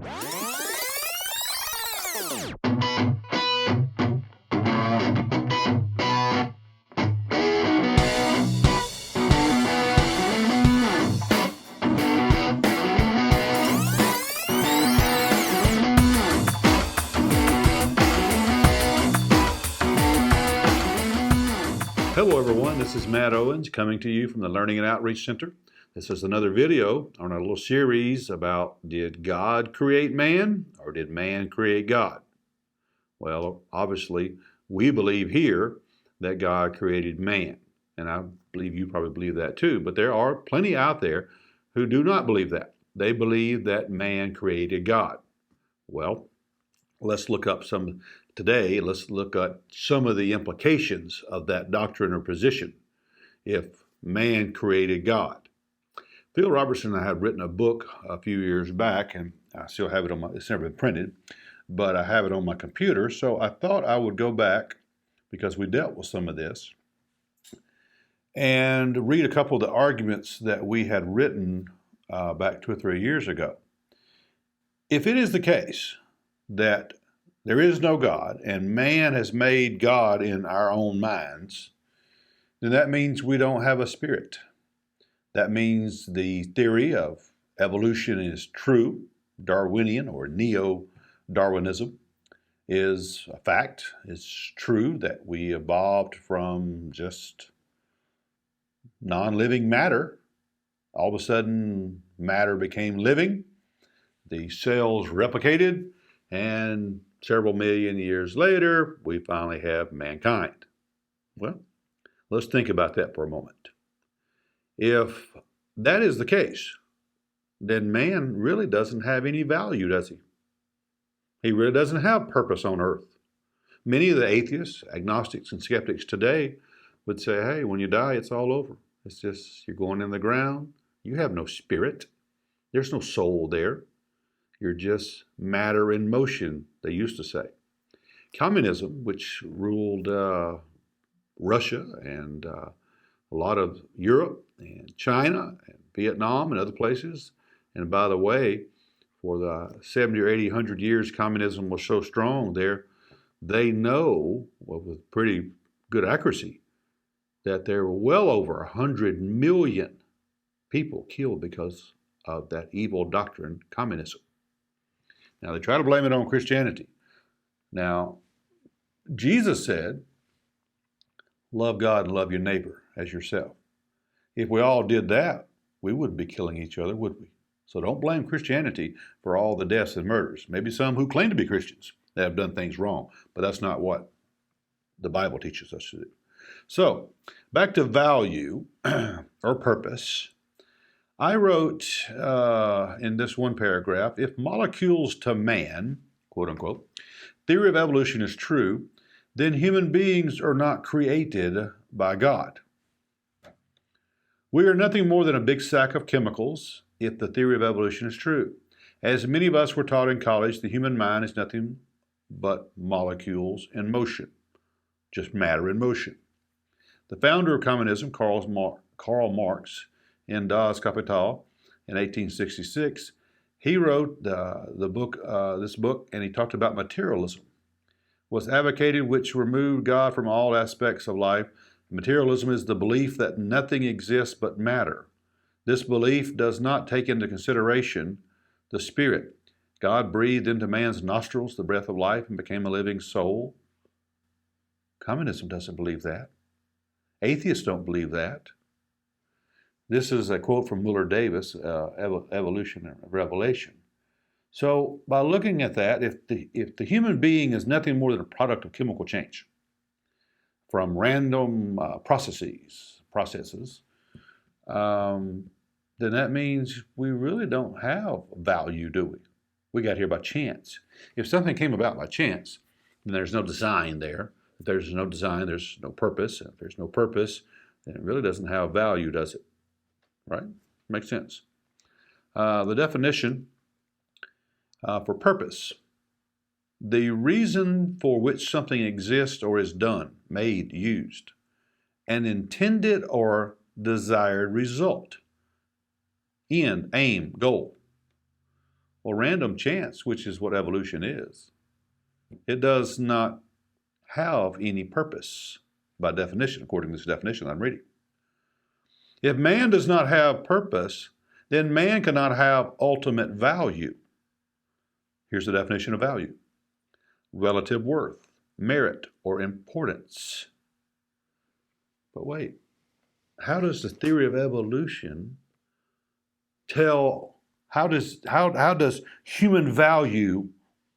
Hello everyone, this is Matt Owens coming to you from the Learning and Outreach Center. This is another video on our little series about did God create man or did man create God? Well, obviously we believe here that God created man, and I believe you probably believe that too, but there are plenty out there who do not believe that. They believe that man created God. Well, let's look up some today. Let's look at some of the implications of that doctrine or position if man created God. Phil Robertson and I had written a book a few years back, and I still have it it's never been printed, but I have it on my computer. So I thought I would go back, because we dealt with some of this, and read a couple of the arguments that we had written back 2 or 3 years ago. If it is the case that there is no God, and man has made God in our own minds, then that means we don't have a spirit. That means the theory of evolution is true. Darwinian or neo-Darwinism is a fact. It's true that we evolved from just non-living matter. All of a sudden, matter became living. The cells replicated, and several million years later, we finally have mankind. Well, let's think about that for a moment. If that is the case, then man really doesn't have any value, does he? He really doesn't have purpose on earth. Many of the atheists, agnostics, and skeptics today would say, hey, when you die, it's all over. It's just, you're going in the ground. You have no spirit. There's no soul there. You're just matter in motion, they used to say. Communism, which ruled Russia and a lot of Europe and China and Vietnam and other places. And by the way, for the 70 or 80, 100 years communism was so strong there, they know, well, with pretty good accuracy, that there were well over 100 million people killed because of that evil doctrine, communism. Now, they try to blame it on Christianity. Now, Jesus said, love God and love your neighbor as yourself. If we all did that, we wouldn't be killing each other, would we? So don't blame Christianity for all the deaths and murders. Maybe some who claim to be Christians that have done things wrong, but that's not what the Bible teaches us to do. So, back to value or purpose. I wrote in this one paragraph, if molecules to man, quote unquote, theory of evolution is true, then human beings are not created by God. We are nothing more than a big sack of chemicals if the theory of evolution is true. As many of us were taught in college, the human mind is nothing but molecules in motion, just matter in motion. The founder of communism, Karl Marx, in Das Kapital in 1866, he wrote this book, and he talked about materialism was advocated, which removed God from all aspects of life. Materialism is the belief that nothing exists but matter. This belief does not take into consideration the spirit. God breathed into man's nostrils the breath of life and became a living soul. Communism doesn't believe that. Atheists don't believe that. This is a quote from Muller Davis, Evolution and Revelation. So by looking at that, if the human being is nothing more than a product of chemical change from random processes, then that means we really don't have value, do we? We got here by chance. If something came about by chance, then there's no design there. If there's no design, there's no purpose. If there's no purpose, then it really doesn't have value, does it? Right? Makes sense. The definition for purpose. The reason for which something exists or is done, made, used. An intended or desired result. End, aim, goal. Well, random chance, which is what evolution is, it does not have any purpose by definition, according to this definition I'm reading. If man does not have purpose, then man cannot have ultimate value. Here's the definition of value: relative worth, merit, or importance. But wait, how does the theory of evolution how does human value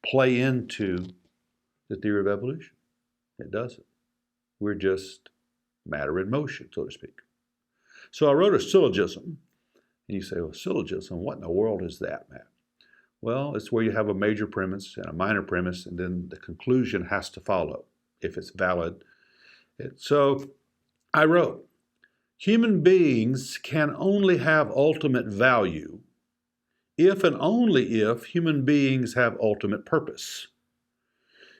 play into the theory of evolution? It doesn't. We're just matter in motion, so to speak. So I wrote a syllogism, and you say, well, syllogism, what in the world is that, Matt? Well, it's where you have a major premise and a minor premise, and then the conclusion has to follow if it's valid. So I wrote, human beings can only have ultimate value if and only if human beings have ultimate purpose.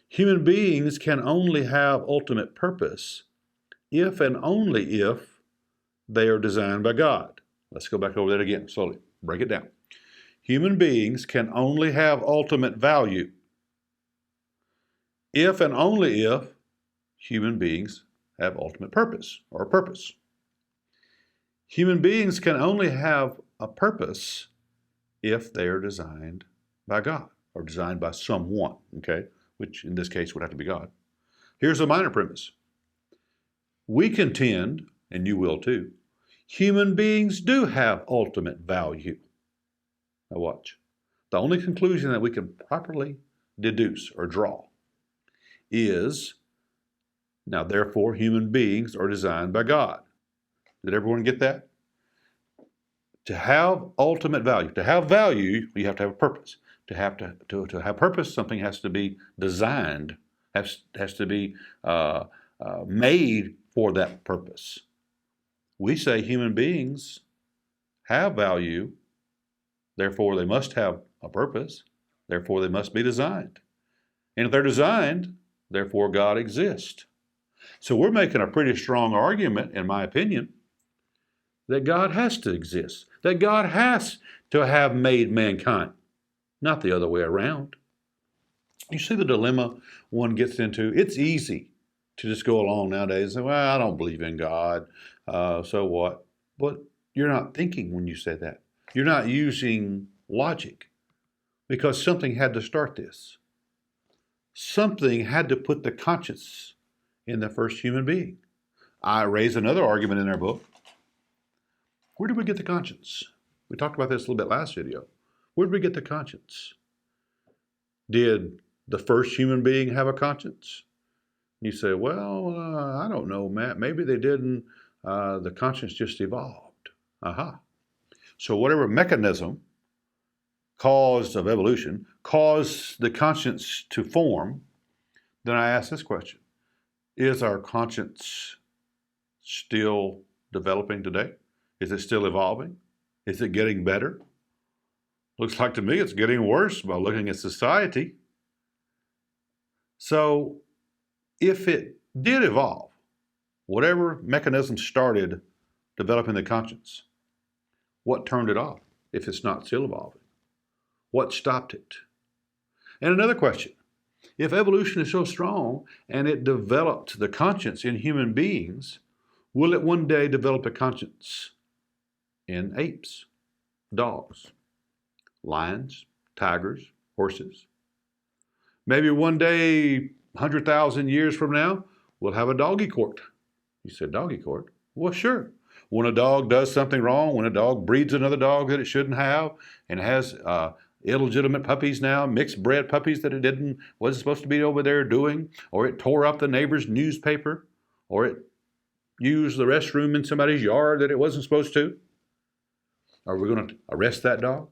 Human beings can only have ultimate purpose if and only if they are designed by God. Let's go back over that again, slowly. Break it down. Human beings can only have ultimate value if and only if human beings have ultimate purpose or a purpose. Human beings can only have a purpose if they are designed by God or designed by someone, okay? Which in this case would have to be God. Here's a minor premise. We contend, and you will too, human beings do have ultimate value. Now watch. The only conclusion that we can properly deduce or draw is, now therefore human beings are designed by God. Did everyone get that? To have ultimate value, to have value, you have to have a purpose. To have purpose, something has to be designed, has to be made for that purpose. We say human beings have value, therefore they must have a purpose, therefore they must be designed. And if they're designed, therefore God exists. So we're making a pretty strong argument, in my opinion, that God has to exist, that God has to have made mankind, not the other way around. You see the dilemma one gets into? It's easy to just go along nowadays and say, well, I don't believe in God, so what? But you're not thinking when you say that. You're not using logic, because something had to start this. Something had to put the conscience in the first human being. I raise another argument in our book. Where did we get the conscience? We talked about this a little bit last video. Where did we get the conscience? Did the first human being have a conscience? You say, well, I don't know, Matt. Maybe they didn't. The conscience just evolved. Aha. So whatever mechanism of evolution caused the conscience to form, then I ask this question. Is our conscience still developing today? Is it still evolving? Is it getting better? Looks like to me it's getting worse by looking at society. So if it did evolve, whatever mechanism started developing the conscience, what turned it off if it's not still evolving? What stopped it? And another question, if evolution is so strong and it developed the conscience in human beings, will it one day develop a conscience in apes, dogs, lions, tigers, horses? Maybe one day, 100,000 years from now, we'll have a doggy court. You said doggy court? Well, sure. When a dog does something wrong, when a dog breeds another dog that it shouldn't have, and has illegitimate puppies now, mixed bred puppies that it wasn't supposed to be over there doing, or it tore up the neighbor's newspaper, or it used the restroom in somebody's yard that it wasn't supposed to, are we going to arrest that dog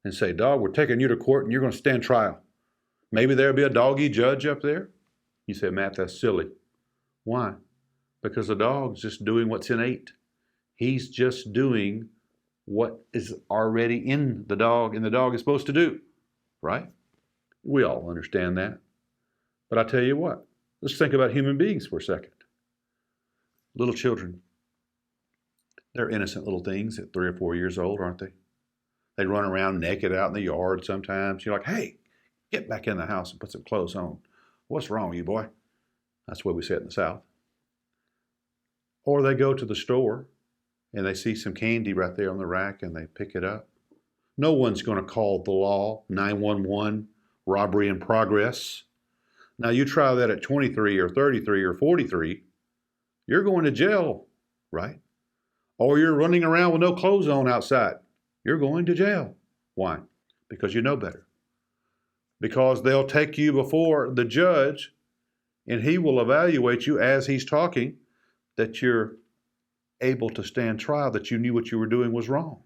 and say, dog, we're taking you to court and you're going to stand trial? Maybe there'll be a doggy judge up there. You say, Matt, that's silly. Why? Because the dog's just doing what's innate. He's just doing what is already in the dog, and the dog is supposed to do, right? We all understand that. But I tell you what, let's think about human beings for a second. Little children, they're innocent little things at 3 or 4 years old, aren't they? They run around naked out in the yard sometimes. You're like, hey, get back in the house and put some clothes on. What's wrong with you, boy? That's the way we say it in the South. Or they go to the store and they see some candy right there on the rack and they pick it up. No one's going to call the law, 911, robbery in progress. Now you try that at 23 or 33 or 43, you're going to jail, right? Or you're running around with no clothes on outside. You're going to jail. Why? Because you know better. Because they'll take you before the judge and he will evaluate you as he's talking that you're able to stand trial, that you knew what you were doing was wrong.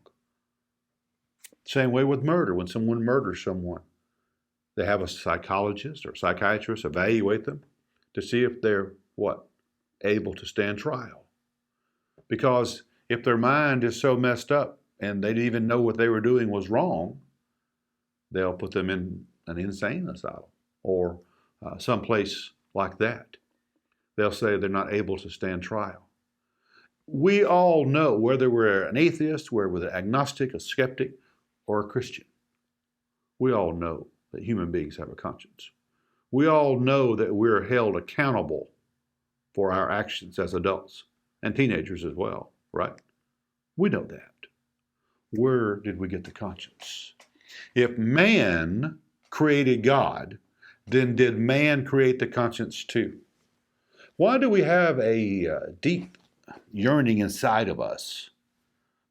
Same way with murder. When someone murders someone, they have a psychologist or psychiatrist evaluate them to see if they're what? Able to stand trial. Because if their mind is so messed up and they didn't even know what they were doing was wrong, they'll put them in an insane asylum or someplace like that. They'll say they're not able to stand trial. We all know, whether we're an atheist, whether we're an agnostic, a skeptic, or a Christian, we all know that human beings have a conscience. We all know that we're held accountable for our actions as adults and teenagers as well, right? We know that. Where did we get the conscience? If man created God, then did man create the conscience too? Why do we have a deep yearning inside of us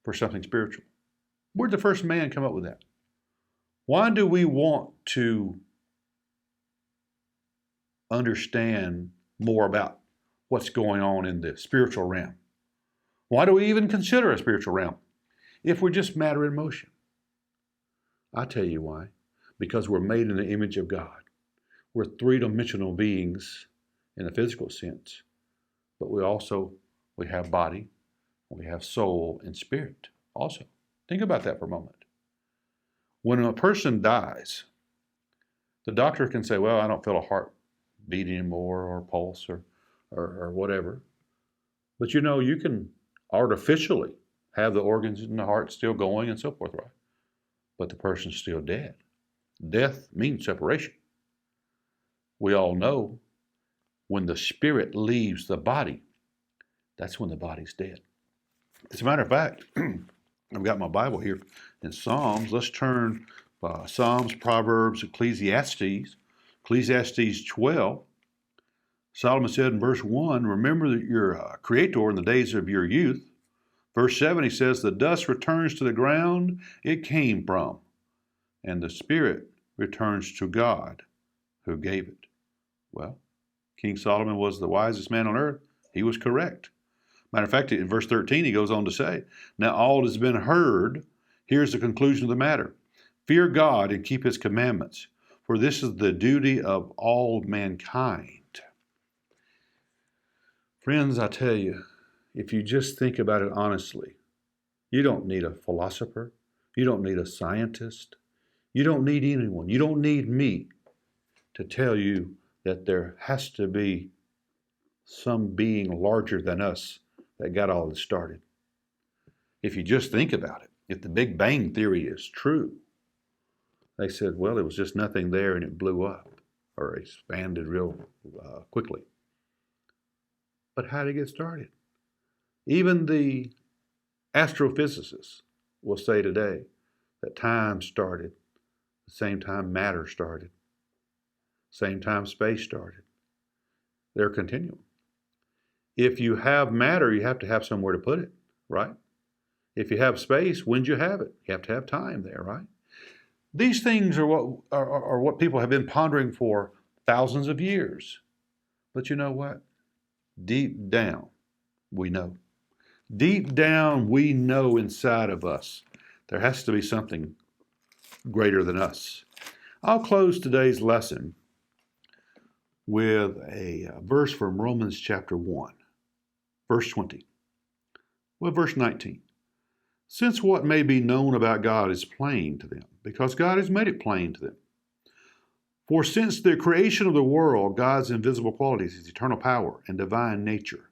for something spiritual? Where did the first man come up with that? Why do we want to understand more about what's going on in the spiritual realm? Why do we even consider a spiritual realm if we're just matter in motion? I tell you why. Because we're made in the image of God. We're three-dimensional beings in a physical sense, but we have body, we have soul and spirit also. Think about that for a moment. When a person dies, the doctor can say, well, I don't feel a heart beat anymore or pulse or whatever. But you can artificially have the organs in the heart still going and so forth, right? But the person's still dead. Death means separation. We all know when the spirit leaves the body, that's when the body's dead. As a matter of fact, I've got my Bible here in Psalms. Let's turn Psalms, Proverbs, Ecclesiastes. Ecclesiastes 12. Solomon said in verse 1, remember that your Creator in the days of your youth. Verse 7, he says, the dust returns to the ground it came from, and the spirit returns to God who gave it. Well, King Solomon was the wisest man on earth. He was correct. Matter of fact, in verse 13, he goes on to say, now all has been heard. Here's the conclusion of the matter. Fear God and keep his commandments, for this is the duty of all mankind. Friends, I tell you, if you just think about it honestly, you don't need a philosopher. You don't need a scientist. You don't need anyone. You don't need me to tell you that there has to be some being larger than us that got all this started. If you just think about it, if the Big Bang Theory is true, they said, well, it was just nothing there and it blew up or expanded real quickly. But how did it get started? Even the astrophysicists will say today that time started the same time matter started, same time space started. They're continuum. If you have matter, you have to have somewhere to put it, right? If you have space, when do you have it? You have to have time there, right? These things are what people have been pondering for thousands of years. But you know what? Deep down, we know. Deep down, we know inside of us there has to be something greater than us. I'll close today's lesson with a verse from Romans chapter 1, verse 20. Well, verse 19. Since what may be known about God is plain to them, because God has made it plain to them. For since the creation of the world, God's invisible qualities, his eternal power and divine nature,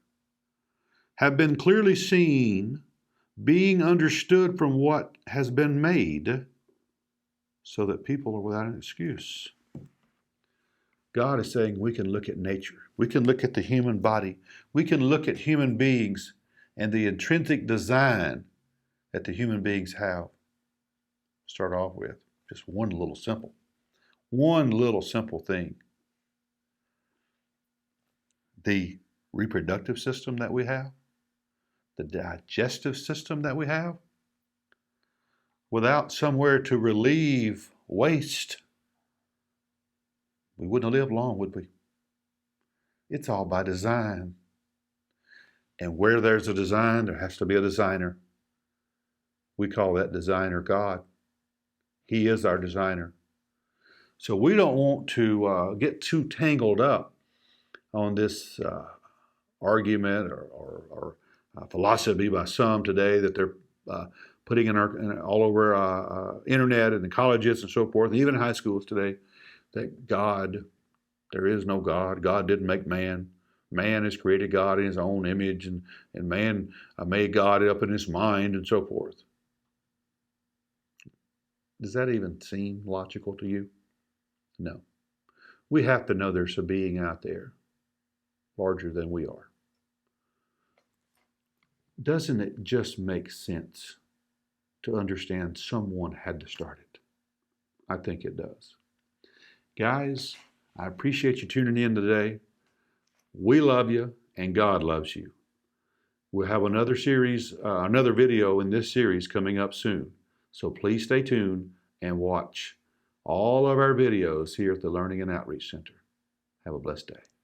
have been clearly seen, being understood from what has been made so that people are without an excuse. God is saying we can look at nature. We can look at the human body. We can look at human beings and the intrinsic design that the human beings have. Start off with just one little simple thing. The reproductive system that we have, the digestive system that we have, without somewhere to relieve waste, we wouldn't live long, would we? It's all by design. And where there's a design, there has to be a designer. We call that designer God. He is our designer. So we don't want to get too tangled up on this argument or philosophy by some today that they're putting in all over internet and in colleges and so forth, and even in high schools today, that God, there is no God. God didn't make man. Man has created God in his own image, and man made God up in his mind and so forth. Does that even seem logical to you? No. We have to know there's a being out there larger than we are. Doesn't it just make sense to understand someone had to start it? I think it does. Guys, I appreciate you tuning in today. We love you, and God loves you. We'll have another series, another video in this series coming up soon. So please stay tuned and watch all of our videos here at the Learning and Outreach Center. Have a blessed day.